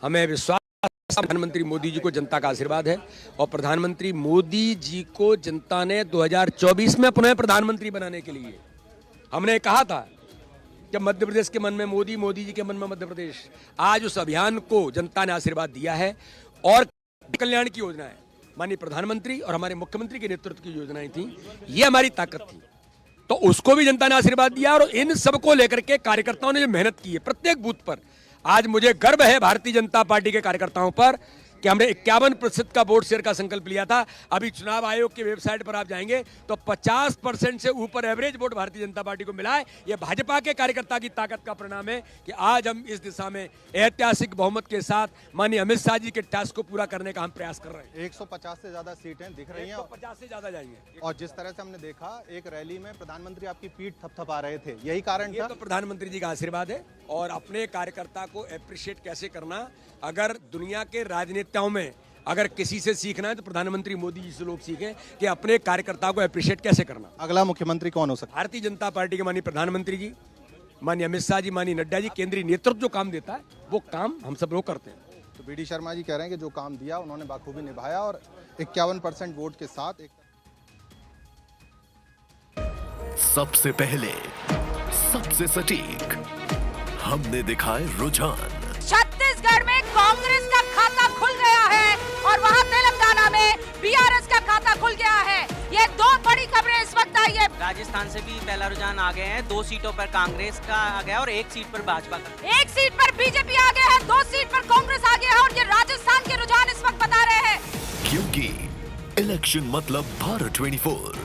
हमें विश्वास प्रधानमंत्री मोदी जी को जनता का आशीर्वाद है और प्रधानमंत्री मोदी जी को जनता ने 2024 में पुनः प्रधानमंत्री बनाने के लिए, हमने कहा था जब मध्य प्रदेश के मन में मोदी, मोदी जी के मन में मध्य प्रदेश, आज उस अभियान को जनता ने आशीर्वाद दिया है और कल्याण की योजना है। माननीय प्रधानमंत्री और हमारे मुख्यमंत्री के नेतृत्व की योजनाएं थी, ये हमारी ताकत थी, तो उसको भी जनता ने आशीर्वाद दिया। और इन सबको लेकर के कार्यकर्ताओं ने जो मेहनत की है प्रत्येक बूथ पर, आज मुझे गर्व है भारतीय जनता पार्टी के कार्यकर्ताओं पर कि हमने 51% का वोट शेयर का संकल्प लिया था। अभी चुनाव आयोग की वेबसाइट पर आप जाएंगे तो 50% से ऊपर average vote Bharatiya Janata party को मिला है। यह भाजपा के कार्यकर्ता की ताकत का परिणाम है कि आज हम इस दिशा में ऐतिहासिक बहुमत के साथ माननीय अमित शाह जी के टास्क को पूरा करने का हम प्रयास कर रहे हैं। 150 से ज्यादा सीटें दिख रही हैं, 150 से ज्यादा जाएंगे। और जिस तरह से हमने देखा एक रैली में प्रधानमंत्री आपकी पीठ थपथपा रहे थे, यही कारण था। तो प्रधानमंत्री जी का आशीर्वाद है और अपने कार्यकर्ता को अप्रिशिएट कैसे करना, अगर दुनिया के राजनेताओं में अगर किसी से सीखना है तो प्रधानमंत्री मोदी जी से लोग सीखें कि अपने कार्यकर्ता को अप्रिशिएट कैसे करना। अगला मुख्यमंत्री कौन हो सकता है? भारतीय जनता पार्टी के माननीय प्रधानमंत्री जी, माननीय अमित शाह जी, माननीय नड्डा जी, केंद्रीय नेतृत्व जो काम देता है वो काम हम सब लोग करते हैं। तो बीडी शर्मा जी कह रहे हैं कि जो काम दिया उन्होंने बाखूबी निभाया और 51% वोट के साथ सबसे पहले, सबसे सटीक, हमने दिखाए रुझान। छत्तीसगढ़ में कांग्रेस का खाता खुल गया है और वहां तेलंगाना में बीआरएस का खाता खुल गया है। ये दो बड़ी खबरें इस वक्त आई है। राजस्थान से भी पहला रुझान आ गए हैं, 2 सीटों पर कांग्रेस का आ गया और 1 सीट पर भाजपा का। 1 सीट पर बीजेपी आ गया है, 2 सीट पर कांग्रेस आ गया है और ये राजस्थान के रुझान इस वक्त बता रहे हैं। क्योंकि इलेक्शन मतलब भारत 24।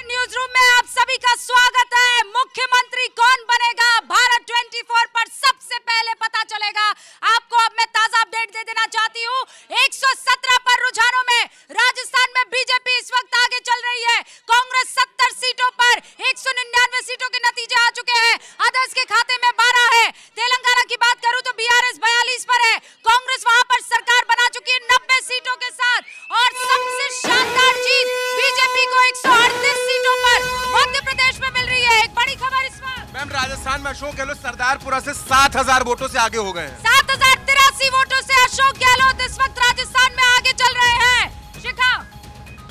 न्यूज रूम में आप सभी का स्वागत है। मुख्यमंत्री कौन बनेगा भारत 24 पर सबसे पहले पता चलेगा। आपको अब मैं ताजा अपडेट दे देना चाहती हूँ। 117 पर रुझानों में राजस्थान में बीजेपी इस वक्त आगे चल रही है। कांग्रेस 70 सीटों पर 199 सीटों के नतीजे आ चुके हैं। अदर्स के खाते में 12 है। तेलंगाना की बात करूं तो बीआरएस 42 पर है। कांग्रेस वहां पर सरकार बना चुकी है 90 सीटों के साथ और सबसे शानदार जीत बीजेपी को 138 सीटों पर मध्य प्रदेश में मिल रही है। एक बड़ी खबर इस वक्त। मैम, राजस्थान में अशोक गहलोत सरदारपुरा से 7000 वोटों से आगे हो गए हैं। 7083 वोटों से अशोक गहलोत इस वक्त राजस्थान में आगे चल रहे हैं। शिखा,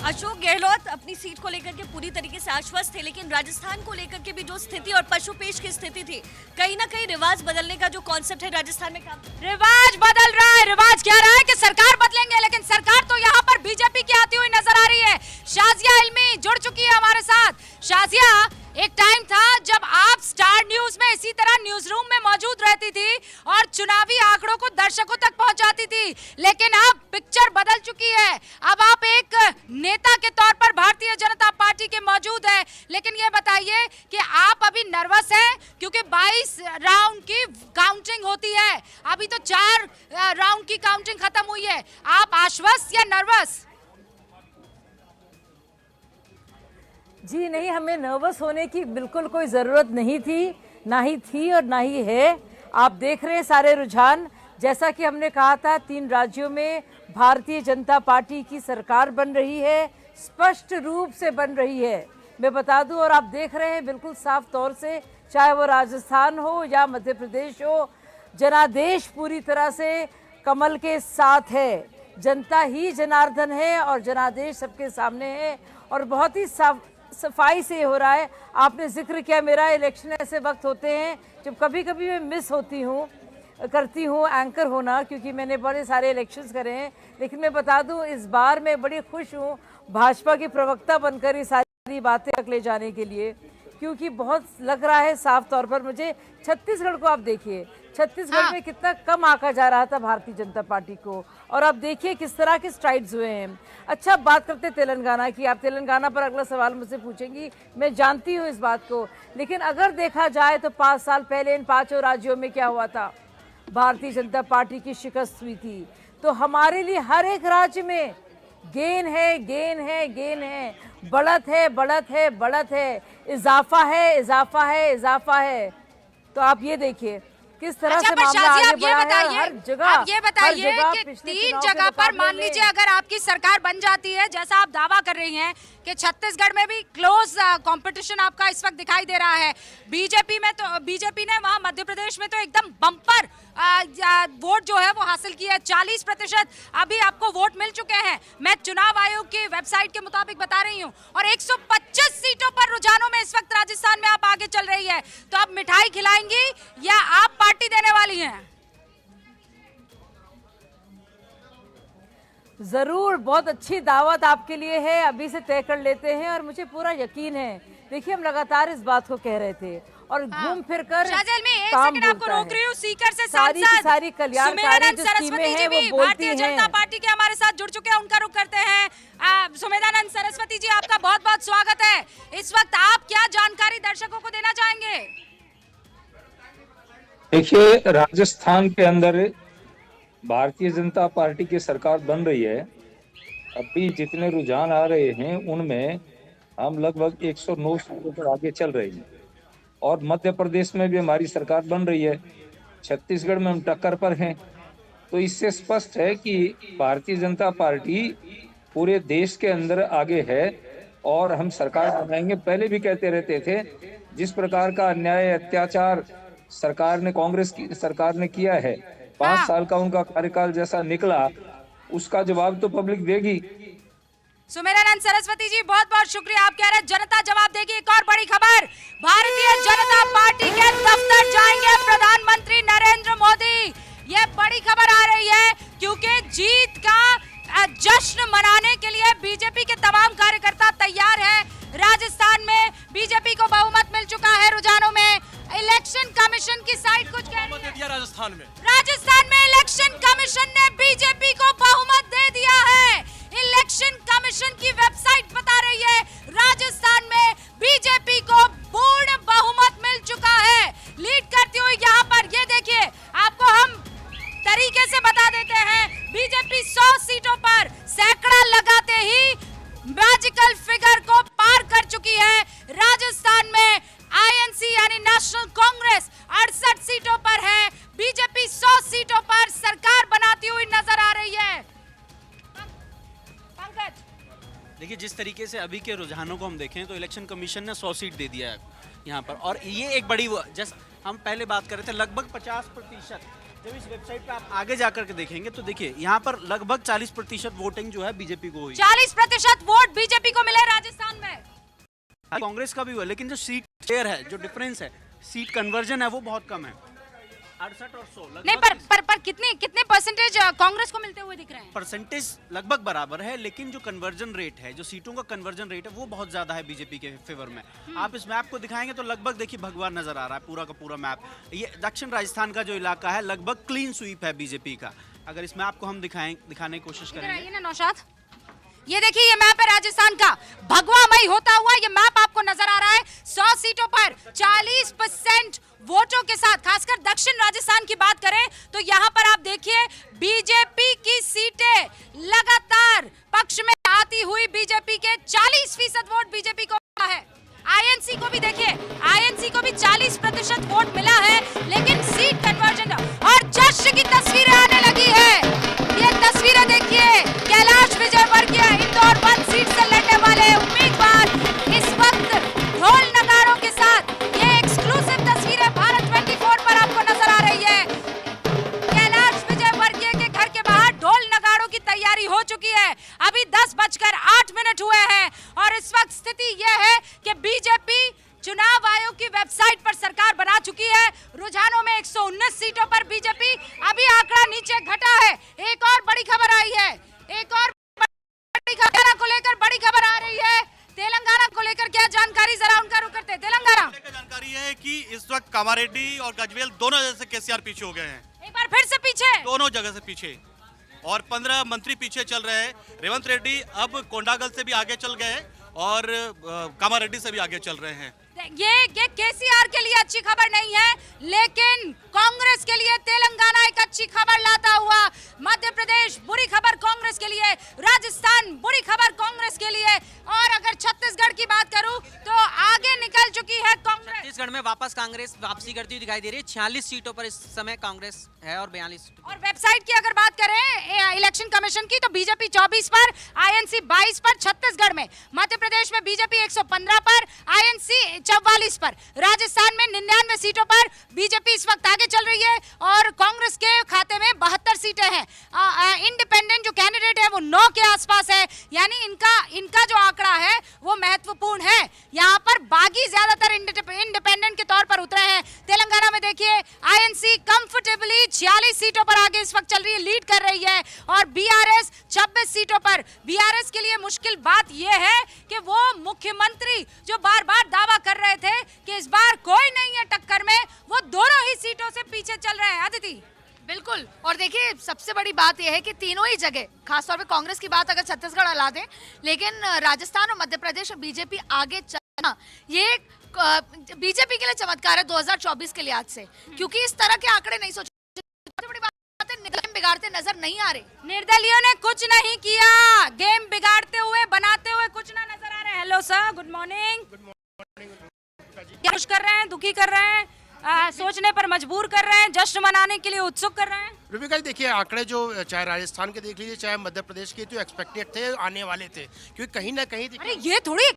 अशोक गहलोत अपनी सीट को लेकर के पूरी तरीके से आश्वस्त थे, लेकिन राजस्थान को लेकर के भी जो स्थिति और पशुपेश की स्थिति थी, कहीं ना कहीं रिवाज बदलने का जो कॉन्सेप्ट है राजस्थान में काम, रिवाज बदल रहा है। रिवाज क्या रहा है कि सरकार बदलेंगे, लेकिन सरकार तो यहाँ पर बीजेपी की आती हुई नजर आ रही है। शाजिया इल्मी जुड़ चुकी है हमारे साथ। शाजिया, एक टाइम था जब आप स्टार न्यूज में इसी तरह न्यूज रूम में मौजूद रहती थी और चुनावी आंकड़ों को दर्शकों तक पहुंचाती थी, लेकिन अब पिक्चर बदल चुकी है। अब आप एक नेता के तौर पर भारतीय जनता पार्टी के मौजूद हैं, लेकिन ये बताइए कि आप अभी नर्वस हैं क्योंकि 22 राउंड की काउंटिंग होती है। अभी तो 4 राउंड की काउंटिंग खत्म हुई है। आप आश्वस्त या नर्वस? जी नहीं, हमें नर्वस होने की बिल्कुल कोई ज़रूरत नहीं थी, ना ही थी और ना ही है। आप देख रहे हैं सारे रुझान, जैसा कि हमने कहा था 3 राज्यों में भारतीय जनता पार्टी की सरकार बन रही है, स्पष्ट रूप से बन रही है। मैं बता दूं, और आप देख रहे हैं बिल्कुल साफ तौर से, चाहे वो राजस्थान हो या मध्य प्रदेश हो, जनादेश पूरी तरह से कमल के साथ है। जनता ही जनार्दन है और जनादेश सबके सामने है और बहुत ही सफाई से हो रहा है। आपने जिक्र किया मेरा, इलेक्शन ऐसे वक्त होते हैं जब कभी कभी मैं मिस करती हूँ एंकर होना, क्योंकि मैंने बड़े सारे इलेक्शंस करे हैं। लेकिन मैं बता दूँ, इस बार मैं बड़ी खुश हूँ भाजपा की प्रवक्ता बनकर ये सारी बातें तक ले जाने के लिए, क्योंकि बहुत लग रहा है साफ तौर पर मुझे। छत्तीसगढ़ को आप देखिए, छत्तीसगढ़ में कितना कम आंका जा रहा था भारतीय जनता पार्टी को, और अब देखिए किस तरह के स्ट्राइड्स हुए हैं। अच्छा, बात करते तेलंगाना की। आप तेलंगाना पर अगला सवाल मुझसे पूछेंगी, मैं जानती हूँ इस बात को, लेकिन अगर देखा जाए तो 5 साल पहले इन 5 राज्यों में क्या हुआ था? भारतीय जनता पार्टी की शिकस्त हुई थी। तो हमारे लिए हर एक राज्य में गेन है, गेन है, गेन है, बढ़त है, बढ़त है, बढ़त है, इजाफा है, इजाफा है, इजाफा है। तो आप ये देखिए, किस तरह अच्छा, से पर मामला शाजिया, आगे आप ये बढ़ा है। बताइए, हर जगह आप ये बताइए कि पिछले 3 चुनाव के जगह पर मुकाबले मान में- लीजिए अगर आपकी सरकार बन जाती है, जैसा आप दावा कर रही हैं कि छत्तीसगढ़ में भी क्लोज कंपटीशन आपका इस वक्त दिखाई दे रहा है। बीजेपी ने वहां मध्य प्रदेश में तो एकदम बम्पर वोट जो है वो हासिल किया है। 40% अभी आपको वोट मिल चुके हैं, मैं चुनाव आयोग की वेबसाइट के मुताबिक बता रही हूँ, और 125 सीटों पर रुझानों में इस वक्त राजस्थान में आप आगे चल रही है। तो आप मिठाई खिलाएंगी या आप पार्टी देने वाली हैं? जरूर, बहुत अच्छी दावत आपके लिए है, अभी से तय कर लेते हैं और मुझे पूरा यकीन है। देखिए, हम लगातार इस बात को कह रहे थे और घूम फिर कर शाहजहां में एक काम सेकंड आपको बोलता रोक है। रही हूँ। सीकर से सारी की सांसद सारी कल्याणकारी सुमेधानंद जो सरस्वती स्कीमें जी हैं भी वो बोलती भारतीय जनता हैं। पार्टी के हमारे साथ जुड़ चुके हैं, उनका रुख करते हैं। सुमेधानंद सरस्वती जी, आपका बहुत बहुत स्वागत है। इस वक्त आप क्या जानकारी दर्शकों को देना चाहेंगे? देखिए, राजस्थान के अंदर भारतीय जनता पार्टी की सरकार बन रही है। अभी जितने रुझान आ रहे हैं उनमें हम लगभग 109 सीटों पर आगे चल रहे हैं, और मध्य प्रदेश में भी हमारी सरकार बन रही है। छत्तीसगढ़ में हम टक्कर पर हैं। तो इससे स्पष्ट है कि भारतीय जनता पार्टी पूरे देश के अंदर आगे है और हम सरकार बनाएंगे। पहले भी कहते रहते थे, जिस प्रकार का अन्याय अत्याचार सरकार ने, कांग्रेस की सरकार ने किया है, 5 साल का उनका कार्यकाल जैसा निकला, उसका जवाब तो पब्लिक देगी। सुमेधानंद सरस्वती जी, बहुत बहुत शुक्रिया। आप कह रहे हैं जनता जवाब देगी। एक और बड़ी खबर, भारतीय जनता पार्टी के दफ्तर जाएंगे प्रधानमंत्री नरेंद्र मोदी। ये बड़ी खबर आ रही है क्योंकि जीत का जश्न मनाने के लिए बीजेपी के तमाम कार्यकर्ता तैयार हैं। राजस्थान में बीजेपी को बहुमत मिल चुका है रुझानों में। इलेक्शन कमीशन की साइट कुछ कह रही है। राजस्थान में इलेक्शन कमीशन ने बीजेपी को बहुमत दे दिया है। इलेक्शन कमीशन की वेबसाइट बता रही है राजस्थान में बीजेपी को पूर्ण बहुमत मिल चुका है। लीड करती हुई यहाँ पर ये देखिए, आपको हम तरीके से बता देते हैं, बीजेपी 100 सीटों पर सैकड़ा लगाते ही मैजिकल फिगर को पार कर चुकी है। राजस्थान में आईएनसी यानी नेशनल कांग्रेस 68 सीटों पर है, बीजेपी 100 सीटों पर सरकार बनाती हुई नजर आ रही है। पंकज, देखिए, जिस तरीके से अभी के रुझानों को हम देखें तो इलेक्शन कमीशन ने 100 सीट दे दिया है यहाँ पर, और ये एक बड़ी, जैसे हम पहले बात कर रहे थे, लगभग 50%। जब इस वेबसाइट पे आप आगे जाकर के देखेंगे तो देखिए यहाँ पर लगभग 40% वोटिंग जो है बीजेपी को हुई। 40% वोट बीजेपी को मिले राजस्थान में। कांग्रेस का भी हुआ, लेकिन जो सीट शेयर है, जो डिफरेंस है, सीट कन्वर्जन है, वो बहुत कम है, 68 और 100 नहीं, पर कितने परसेंटेज कांग्रेस को मिलते हुए दिख रहे हैं? परसेंटेज लगभग बराबर है, लेकिन जो कन्वर्जन रेट है, जो सीटों का कन्वर्जन रेट है, वो बहुत ज्यादा है बीजेपी के फेवर में। आप इस मैप को दिखाएंगे तो लगभग देखिए भगवान नजर आ रहा है, पूरा का पूरा मैप। ये दक्षिण राजस्थान का जो इलाका है, लगभग क्लीन स्वीप है बीजेपी का। अगर इस मैप को हम दिखाने की कोशिश करेंगे ना नौशाद, ये देखिए, ये मैप है राजस्थान का, भगवामय होता हुआ ये मैप आपको नजर आ रहा है। 100 सीटों पर 40% वोटों के साथ, खासकर दक्षिण राजस्थान की बात करें तो यहाँ पर आप देखिए बीजेपी की सीटें लगातार पक्ष में आती हुई, बीजेपी के 40% वोट बीजेपी को मिला है। आईएनसी को भी देखिए, आईएनसी को भी 40% वोट मिला है, लेकिन सीट कन्वर्जन और जश्न की तस्वीरें आने लगी है। ये तस्वीरें देखिए, कैलाश विजयवर्गीय इंदौर 1 सीट से लड़ने वाले उम्मीदवार इस वक्त ढोल नगाड़ों के साथ, ये एक्सक्लूसिव तस्वीरें भारत 24 पर आपको नजर आ रही है। कैलाश विजयवर्गीय के घर के बाहर ढोल नगाड़ों की तैयारी हो चुकी है। अभी 10:08 हुए हैं और इस वक्त स्थिति यह है कि बीजेपी चुनाव आयोग की वेबसाइट पर सरकार बना चुकी है। रुझानों में 119 सीटों पर बीजेपी, अभी आंकड़ा नीचे घटा है। एक और बड़ी खबर आई है, एक और बड़ी खबर को लेकर बड़ी खबर आ रही है। तेलंगाना को लेकर क्या जानकारी, जरा उनका रुख करते हैं। तेलंगाना जानकारी है कि इस वक्त कामारेड्डी और गजवेल दोनों जगह से केसीआर पीछे हो गए हैं, एक बार फिर से पीछे, दोनों जगह से पीछे, और 15 मंत्री पीछे चल रहे हैं। रेवंत रेड्डी अब कोंडागल से भी आगे चल गए और कामारेड्डी से भी आगे चल रहे हैं। ये केसीआर के लिए अच्छी खबर नहीं है, लेकिन कांग्रेस के लिए तेलंगाना एक अच्छी खबर लाता हुआ मध्य प्रदेश बुरी खबर कांग्रेस के लिए, राजस्थान बुरी खबर कांग्रेस के लिए, और अगर छत्तीसगढ़ की बात करूं तो आगे निकल चुकी है कांग्रेस। छत्तीसगढ़ में वापस कांग्रेस वापसी करती हुई दिखाई दे रही है। 46 सीटों पर इस समय कांग्रेस है और 42। और वेबसाइट की अगर बात करें इलेक्शन कमीशन की तो बीजेपी 24 पर, आईएनसी 22 पर छत्तीसगढ़ में, मध्य प्रदेश में बीजेपी 115 पर, आईएनसी 44 पर, राजस्थान में 99 सीटों पर बीजेपी इस वक्त आगे चल रही है और कांग्रेस के खाते में 72 सीटें हैं। इंडिपेंडेंट जो कैंडिडेट है वो 9 के आसपास है, यानी इनका जो आंकड़ा है वो महत्वपूर्ण है। यहाँ पर बागी ज्यादातर इंडिपेंडेंट के तौर पर उतरे हैं। तेलंगाना में देखिए आईएनसी कंफर्टेबली 46 सीटों पर आगे इस वक्त चल रही है, लीड कर रही है, और बीआरएस 26 सीटों पर। बीआरएस के लिए मुश्किल बात यह है कि वो मुख्यमंत्री जो बार बार दावा कर रहे थे कि इस बार कोई नहीं है टक्कर में, वो दोनों ही सीटों से पीछे चल रहे हैं। अदिति, बिल्कुल, और देखिए सबसे बड़ी बात यह है कि तीनों ही जगह, खासतौर पे कांग्रेस की बात अगर छत्तीसगढ़ हला दें, लेकिन राजस्थान और मध्य प्रदेश और बीजेपी आगे चलना ये बीजेपी के लिए चमत्कार है 2024 के लिहाज से, क्योंकि इस तरह के आंकड़े नहीं सोचे। सबसे बड़ी बात है गेम बिगाड़ते नजर नहीं आ रहे। निर्दलियों ने कुछ नहीं किया, गेम बिगाड़ते हुए बनाते हुए कुछ ना नजर आ रहे हैं। Hello sir, good morning. क्या खुश कर रहे हैं, दुखी कर रहे हैं, सोचने पर मजबूर कर रहे हैं, जश्न मनाने के लिए उत्सुक कर रहे हैं? रूबिका जी देखिए, आंकड़े जो चाहे राजस्थान के देख लीजिए चाहे मध्य प्रदेश के, तो एक्सपेक्टेड थे, आने वाले थे, क्योंकि कहीं ना कहीं अरे ये थोड़ी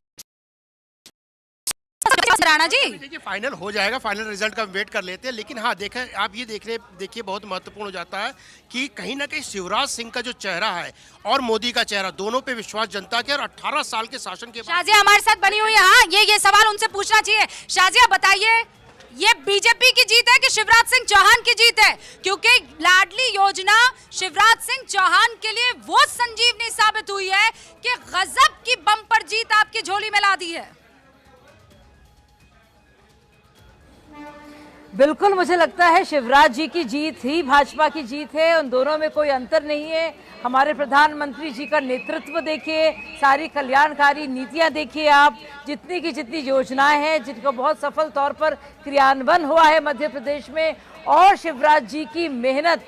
राणा जी देखिए फाइनल हो जाएगा, फाइनल रिजल्ट का वेट कर लेते हैं। लेकिन हाँ देखें, आप ये देखिए बहुत महत्वपूर्ण हो जाता है कि कहीं ना कहीं शिवराज सिंह का जो चेहरा है और मोदी का चेहरा, दोनों पे विश्वास जनता के, और 18 साल के शासन के बाद। शाजिया हमारे साथ बनी हुई है। हाँ, ये सवाल उनसे पूछना चाहिए। शाजिया बताइए, ये बीजेपी की जीत है कि शिवराज सिंह चौहान की जीत है? क्योंकि लाडली योजना शिवराज सिंह चौहान के लिए वो संजीवनी साबित हुई है कि गजब की बम्पर जीत आपकी झोली में ला दी है। बिल्कुल, मुझे लगता है शिवराज जी की जीत ही भाजपा की जीत है, उन दोनों में कोई अंतर नहीं है। हमारे प्रधानमंत्री जी का नेतृत्व देखिए, सारी कल्याणकारी नीतियां देखिए आप, जितनी की जितनी योजनाएं हैं जिनका बहुत सफल तौर पर क्रियान्वयन हुआ है मध्य प्रदेश में, और शिवराज जी की मेहनत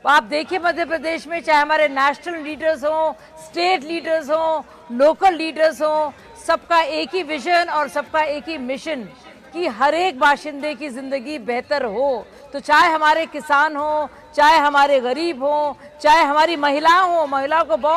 आप देखिए मध्य प्रदेश में, चाहे हमारे नेशनल लीडर्स हों, स्टेट लीडर्स हों, लोकल लीडर्स हों, सबका एक ही विजन और सबका एक ही मिशन कि हर एक बाशिंदे की जिंदगी बेहतर हो। तो चाहे हमारे किसान हो, चाहे हमारे गरीब हो, चाहे हमारी महिलाएं हो, महिलाओं को बहुत